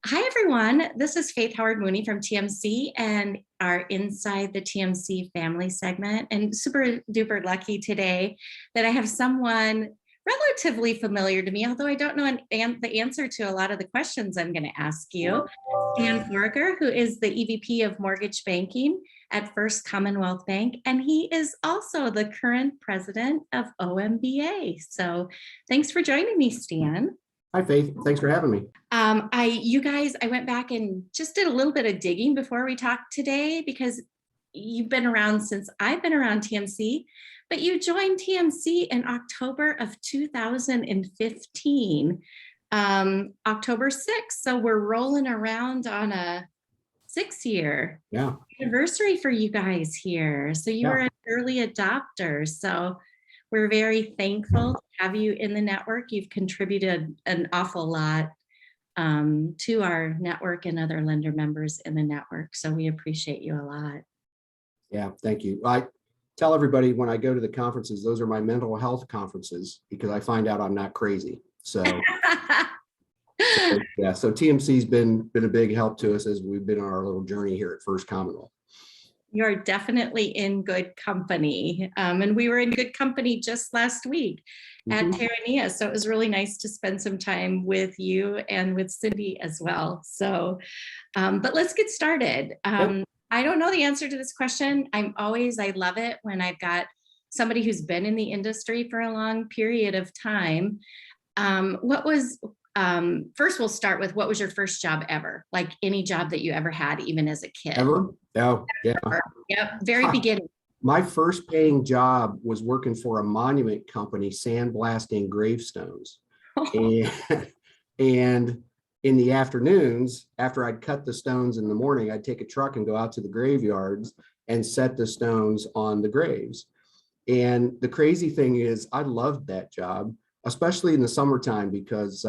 Hi, everyone. This is Faith Howard Mooney from TMC and our Inside the TMC Family segment. And super duper lucky today that I have someone relatively familiar to me, although I don't know the answer to a lot of the questions I'm going to ask you. Dan Foraker, who is the EVP of Mortgage Banking at First Commonwealth Bank, and he is also the current president of OMBA. So thanks for joining me, Stan. Hi, Faith. Thanks for having me. I went back and just did a little bit of digging before we talked today, because you've been around since I've been around TMC, but you joined TMC in October of 2015, October 6th. So we're rolling around on a 6-year anniversary for you guys here. So you were an early adopter. So we're very thankful to have you in the network. You've contributed an awful lot to our network and other lender members in the network. So we appreciate you a lot. Yeah, thank you. I tell everybody when I go to the conferences, those are my mental health conferences because I find out I'm not crazy. So, so TMC's been a big help to us as we've been on our little journey here at First Commonwealth. You're definitely in good company. And we were in good company just last week at Terranea. So it was really nice to spend some time with you and with Cindy as well. So, but let's get started. I don't know the answer to this question. I love it when I've got somebody who's been in the industry for a long period of time. First we'll start with, what was your first job ever? Like any job that you ever had, even as a kid? Ever? Oh, yeah. Yep, very beginning. My first paying job was working for a monument company, sandblasting gravestones. And in the afternoons, after I'd cut the stones in the morning, I'd take a truck and go out to the graveyards and set the stones on the graves. And the crazy thing is, I loved that job, especially in the summertime, because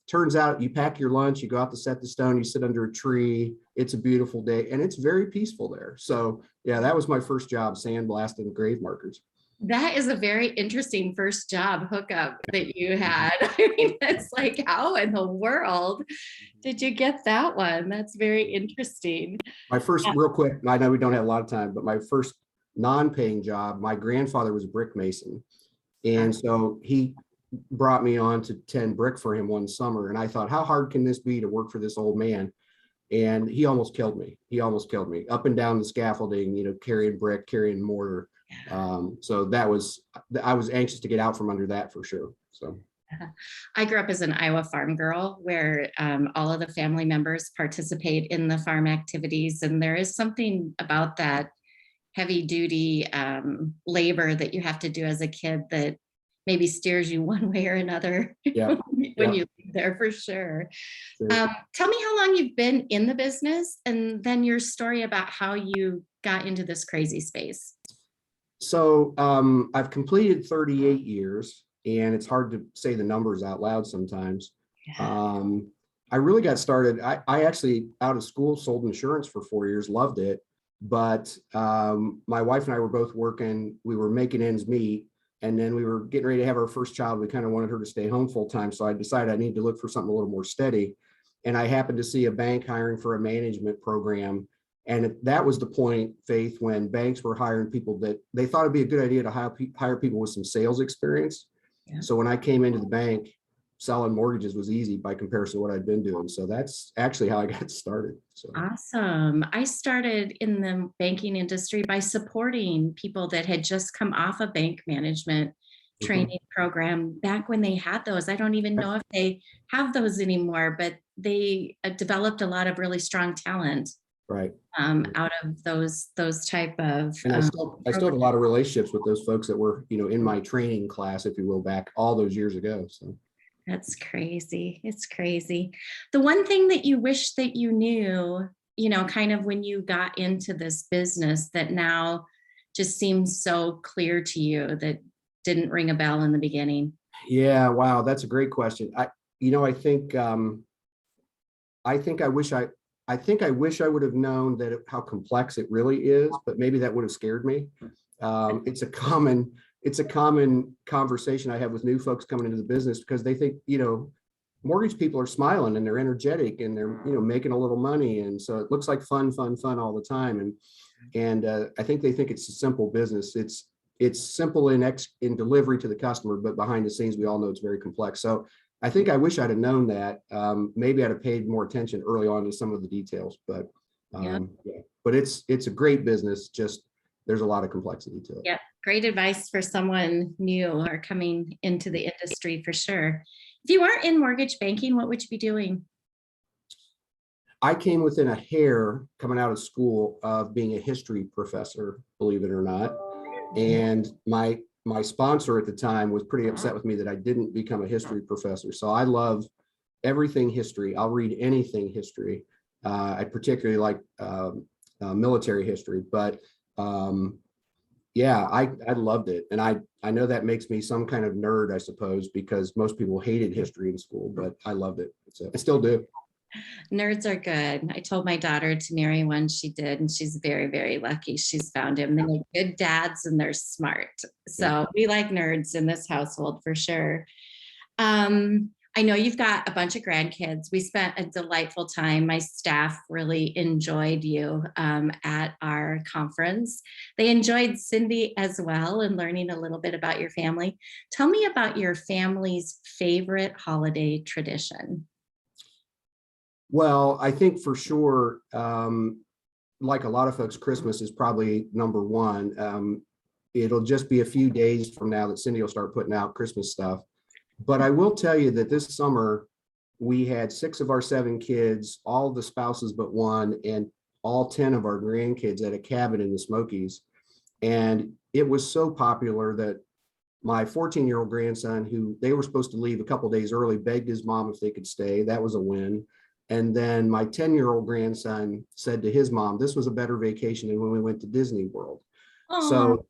turns out you pack your lunch, you go out to set the stone, you sit under a tree, it's a beautiful day, and it's very peaceful there. So yeah, that was my first job, sandblasting grave markers. That is a very interesting first job hookup that you had. I mean, that's like, how in the world did you get that one? That's very interesting. My first, real quick, I know we don't have a lot of time, but my first non-paying job, my grandfather was a brick mason. And so he brought me on to tend brick for him one summer. And I thought, how hard can this be to work for this old man? And he almost killed me. He almost killed me up and down the scaffolding, carrying brick, carrying mortar. So I was anxious to get out from under that for sure. So I grew up as an Iowa farm girl where all of the family members participate in the farm activities. And there is something about that heavy duty labor that you have to do as a kid that maybe steers you one way or another when you leave there, for sure. Tell me how long you've been in the business, and then your story about how you got into this crazy space. So I've completed 38 years, and it's hard to say the numbers out loud sometimes. I really got started. I actually, out of school, sold insurance for 4 years, loved it. But my wife and I were both working. We were making ends meet. And then we were getting ready to have our first child. We kind of wanted her to stay home full time. So I decided I need to look for something a little more steady. And I happened to see a bank hiring for a management program. And that was the point, Faith, when banks were hiring people that they thought it'd be a good idea to hire people with some sales experience. So when I came into the bank, selling mortgages was easy by comparison to what I'd been doing. So that's actually how I got started. So. Awesome. I started in the banking industry by supporting people that had just come off a bank management training program back when they had those. I don't even know if they have those anymore, but they developed a lot of really strong talent out of those type of. And I still have a lot of relationships with those folks that were, in my training class, if you will, back all those years ago. So. That's crazy. It's crazy. The one thing that you wish that you knew, kind of when you got into this business that now just seems so clear to you that didn't ring a bell in the beginning. Yeah. Wow. That's a great question. I think I wish I would have known that how complex it really is, but maybe that would have scared me. It's a common conversation I have with new folks coming into the business because they think, mortgage people are smiling and they're energetic and they're, making a little money. And so it looks like fun, fun, fun all the time. And I think they think it's a simple business. It's simple in delivery to the customer, but behind the scenes, we all know it's very complex. So I think I wish I'd have known that. Maybe I'd have paid more attention early on to some of the details, but yeah. But it's a great business. Just there's a lot of complexity to it. Yeah, great advice for someone new or coming into the industry for sure. If you weren't in mortgage banking, what would you be doing? I came within a hair coming out of school of being a history professor, believe it or not. And my sponsor at the time was pretty upset with me that I didn't become a history professor. So I love everything history. I'll read anything history. I particularly like military history, but yeah, I loved it. And I know that makes me some kind of nerd, I suppose, because most people hated history in school, but I loved it. So I still do. Nerds are good. I told my daughter to marry one. She did, and she's very, very lucky. She's found him. They make good dads and they're smart. So we like nerds in this household for sure. I know you've got a bunch of grandkids. We spent a delightful time. My staff really enjoyed you at our conference. They enjoyed Cindy as well and learning a little bit about your family. Tell me about your family's favorite holiday tradition. Well, I think for sure, like a lot of folks, Christmas is probably number one. It'll just be a few days from now that Cindy will start putting out Christmas stuff. But I will tell you that this summer, we had 6 of our 7 kids, all the spouses but one, and all 10 of our grandkids at a cabin in the Smokies. And it was so popular that my 14-year-old grandson, who they were supposed to leave a couple days early, begged his mom if they could stay. That was a win. And then my 10-year-old grandson said to his mom, this was a better vacation than when we went to Disney World. So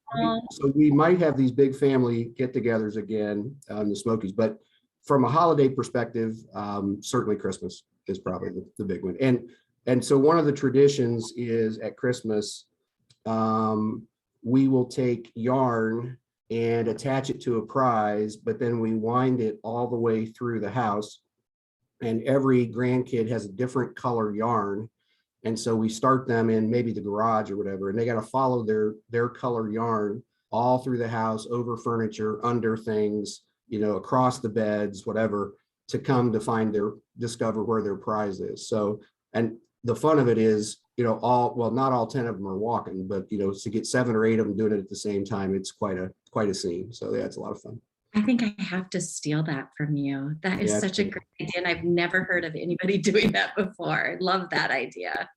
we might have these big family get-togethers again in the Smokies, but from a holiday perspective, certainly Christmas is probably the big one. And so one of the traditions is at Christmas, we will take yarn and attach it to a prize, but then we wind it all the way through the house. And every grandkid has a different color yarn. And so we start them in maybe the garage or whatever, and they got to follow their color yarn all through the house, over furniture, under things, across the beds, whatever, to come to discover where their prize is. So, and the fun of it is, not all 10 of them are walking, but, to get 7 or 8 of them doing it at the same time, it's quite a scene. So yeah, it's a lot of fun. I think I have to steal that from you. That is such a great idea. And I've never heard of anybody doing that before. I love that idea.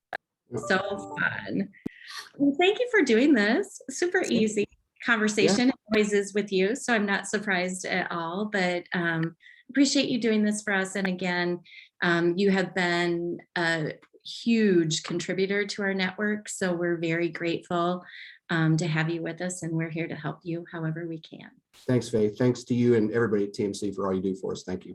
So fun. Well, thank you for doing this. Super easy conversation. It always is with you. So I'm not surprised at all, but appreciate you doing this for us. And again, you have been a huge contributor to our network. So we're very grateful to have you with us, and we're here to help you however we can. Thanks, Faith. Thanks to you and everybody at TMC for all you do for us. Thank you.